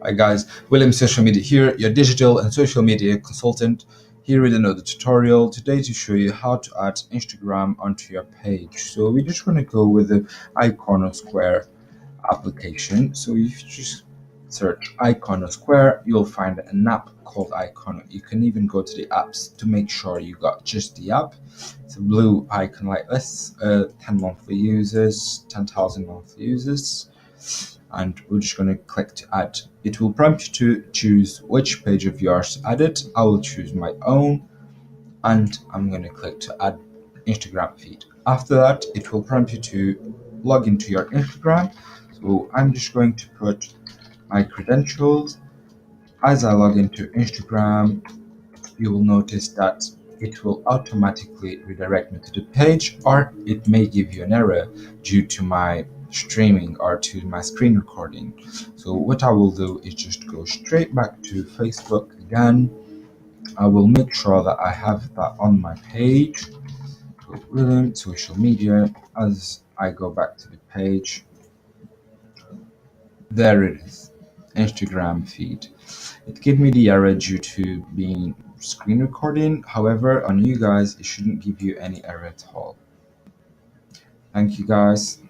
Hi guys, William Social Media here, your digital and social media consultant, here with another tutorial today to show you how to add Instagram onto your page. So we're just going to go with the Iconosquare application. So if you just search Iconosquare, you'll find an app called Icono. You can even go to the apps to make sure you got just the app. It's a blue icon like this, 10 monthly users, 10,000 monthly users. And we're just going to click to add. It will prompt you to choose which page of yours to add it. I will choose my own and I'm going to click to add Instagram feed. After that, it will prompt you to log into your Instagram. So I'm just going to put my credentials. As I log into Instagram, you will notice that it will automatically redirect me to the page, or it may give you an error due to my streaming or to my screen recording. So what I will do is just go straight back to Facebook again. I will make sure that I have that on my page. So William Social Media. As I go back to the page, there it is, Instagram feed. It gave me the error due to being screen recording. However, on you guys, it shouldn't give you any error at all. Thank you guys.